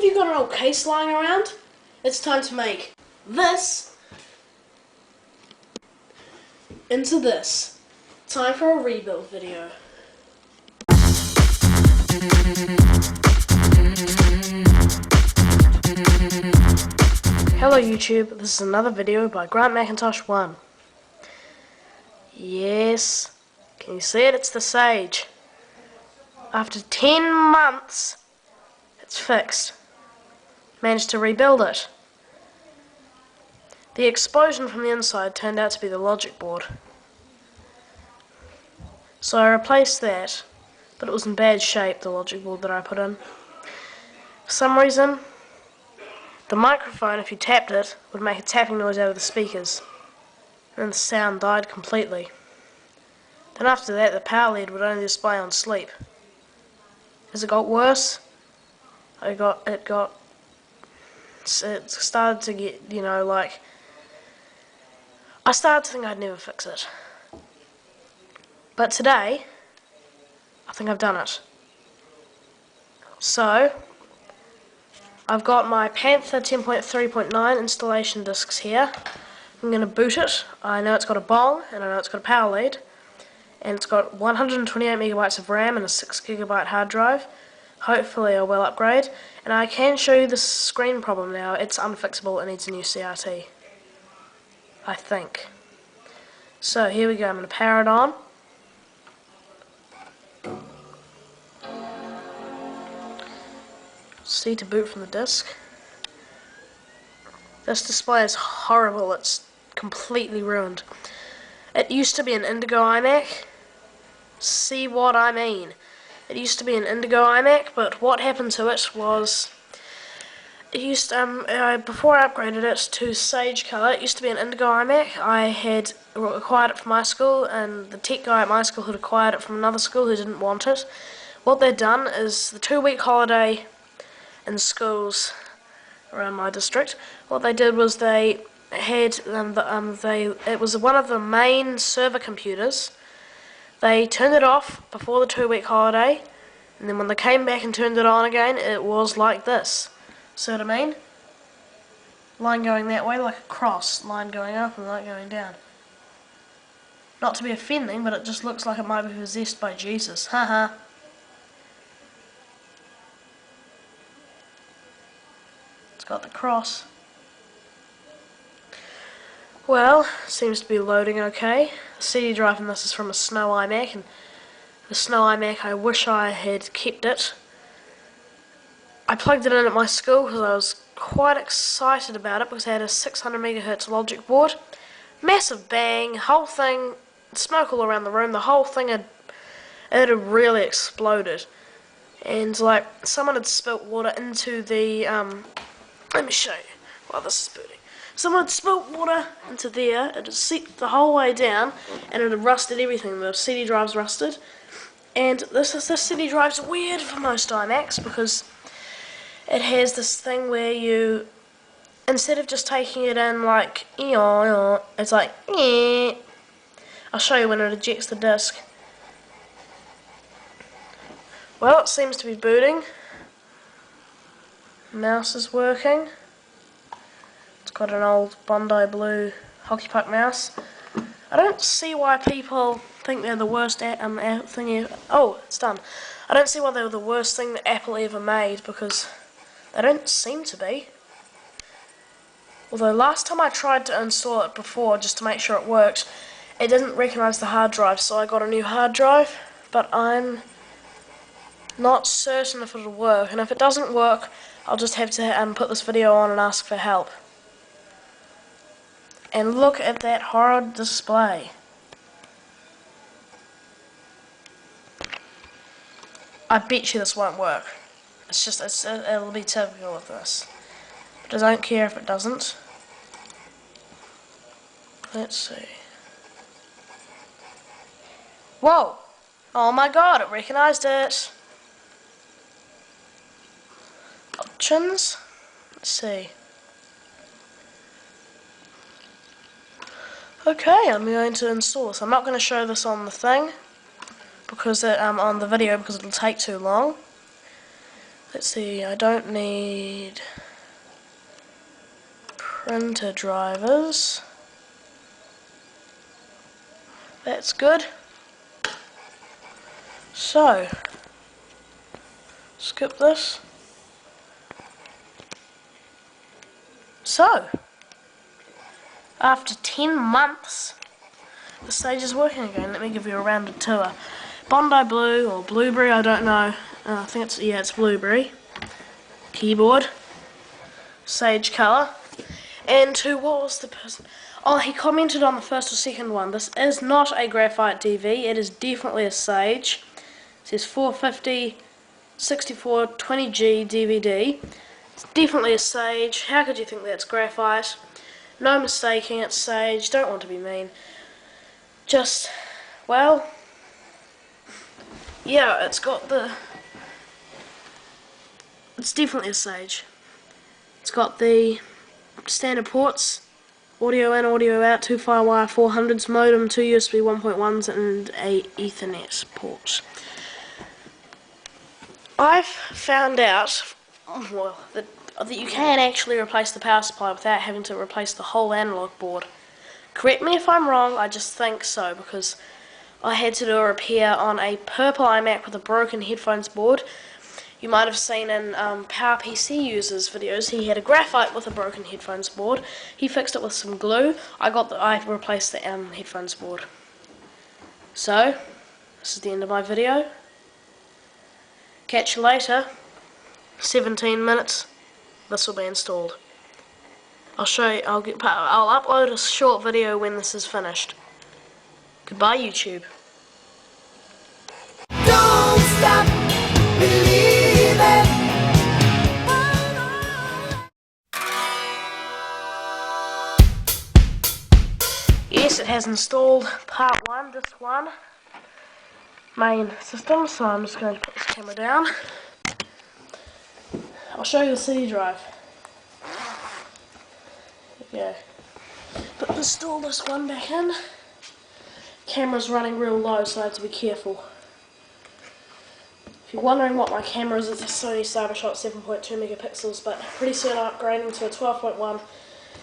of you got an old case lying around? It's time to make this into this. Time for a rebuild video. Hello YouTube, this is another video by Grant Macintosh 1. Yes, can you see it? It's the Sage. After 10 months, it's fixed. Managed to rebuild it. The explosion from the inside turned out to be the logic board. So I replaced that, but it was in bad shape, the logic board that I put in. For some reason, the microphone, if you tapped it, would make a tapping noise out of the speakers. And the sound died completely. Then after that, the power lead would only display on sleep. As it got worse, it started to get, I started to think I'd never fix it. But today, I think I've done it. So, I've got my Panther 10.3.9 installation discs here. I'm going to boot it. I know it's got a bong, and I know it's got a power lead. And it's got 128 megabytes of RAM and a 6 Gigga-byte hard drive. Hopefully I will upgrade. And I can show you the screen problem now. It's unfixable. It needs a new CRT. I think. So here we go. I'm going to power it on. C to boot from the disk. This display is horrible. It's completely ruined. It used to be an Indigo iMac. See what I mean. It used to be an Indigo iMac, but what happened to it was, it used before I upgraded it to Sage Color, it used to be an Indigo iMac. I had acquired it from my school, and the tech guy at my school had acquired it from another school who didn't want it. What they'd done is, the 2-week holiday in schools around my district, what they did was they had, it was one of the main server computers. They turned it off before the 2-week holiday, and then when they came back and turned it on again, it was like this. See what I mean? Line going that way like a cross, line going up and line going down. Not to be offending, but it just looks like it might be possessed by Jesus. Haha. It's got the cross. Well, seems to be loading okay. The CD drive in this is from a Snow iMac, and the Snow iMac, I wish I had kept it. I plugged it in at my school because I was quite excited about it because it had a 600 MHz logic board. Massive bang, whole thing, smoke all around the room, the whole thing it had really exploded. And like, someone had spilt water into the, let me show you while this is booting. Someone had spilt water into there, it had seeped the whole way down, and it had rusted everything. The CD drive's rusted. And this CD drive's weird for most iMacs because it has this thing where you, instead of just taking it in like, it's like, I'll show you when it ejects the disk. Well, it seems to be booting. Mouse is working. It's got an old Bondi blue hockey puck mouse. I don't see why people think they're the worst thing ever. Oh, it's done. I don't see why they were the worst thing that Apple ever made, because they don't seem to be. Although last time I tried to install it before just to make sure it worked, it didn't recognise the hard drive, so I got a new hard drive, but I'm not certain if it'll work, and if it doesn't work, I'll just have to put this video on and ask for help. And look at that horrid display. I bet you this won't work. It'll be typical of this. But I don't care if it doesn't. Let's see. Whoa! Oh my god, it recognised it! Options? Let's see. Okay, I'm going to install this. I'm not going to show this on the thing, because on the video, because it'll take too long. Let's see, I don't need printer drivers. That's good. So, skip this. So, after 10 months, the stage is working again. Let me give you a rounded tour. Bondi Blue, or Blueberry, I don't know. I think it's Blueberry. Keyboard. Sage colour. And what was the person? Oh, he commented on the first or second one. This is not a graphite DV, it is definitely a Sage. It says 450, 64, 20G DVD. It's definitely a Sage. How could you think that's graphite? No mistaking, it's Sage. Don't want to be mean. Just, well, yeah, it's definitely a Sage. It's got the standard ports, audio in, audio out, 2 Firewire 400s, modem, 2 USB 1.1s and a Ethernet port. I've found out, well, that you can actually replace the power supply without having to replace the whole analog board. Correct me if I'm wrong, I just think so, because I had to do a repair on a purple iMac with a broken headphones board. You might have seen in PowerPC users videos, he had a graphite with a broken headphones board. He fixed it with some glue. I replaced the headphones board. So, this is the end of my video. Catch you later. 17 minutes. This will be installed. I'll show you. I'll upload a short video when this is finished. Goodbye, YouTube. Don't stop believing. Yes, it has installed part 1, disc 1, main system, so I'm just going to put this camera down. I'll show you the CD drive. There we go. Install this one back in. Camera's running real low, so I have to be careful. If you're wondering what my camera is, it's a Sony Cybershot 7.2 megapixels, but pretty soon I'm upgrading to a 12.1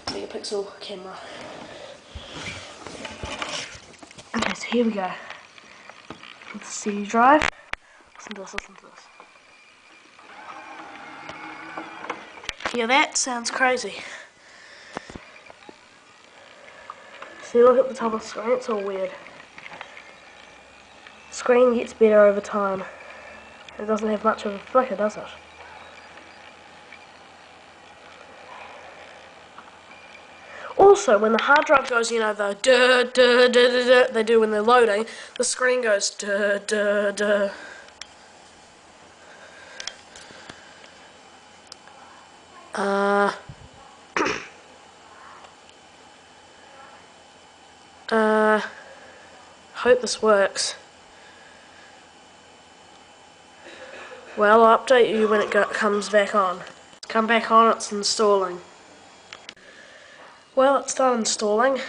megapixel camera. Okay, so here we go. With the CD drive. Listen to this, listen to this. Yeah, that sounds crazy. See, look at the top of the screen, it's all weird. The screen gets better over time. It doesn't have much of a flicker, does it? Also, when the hard drive goes, you know, the duh, duh, duh, duh, duh, they do when they're loading, the screen goes duh, duh, duh. Hope this works. Well, I'll update you when it comes back on. Come back on, it's installing. Well, it's done installing.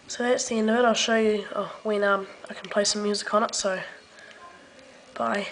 So that's the end of it. I'll show you when I can play some music on it, so bye.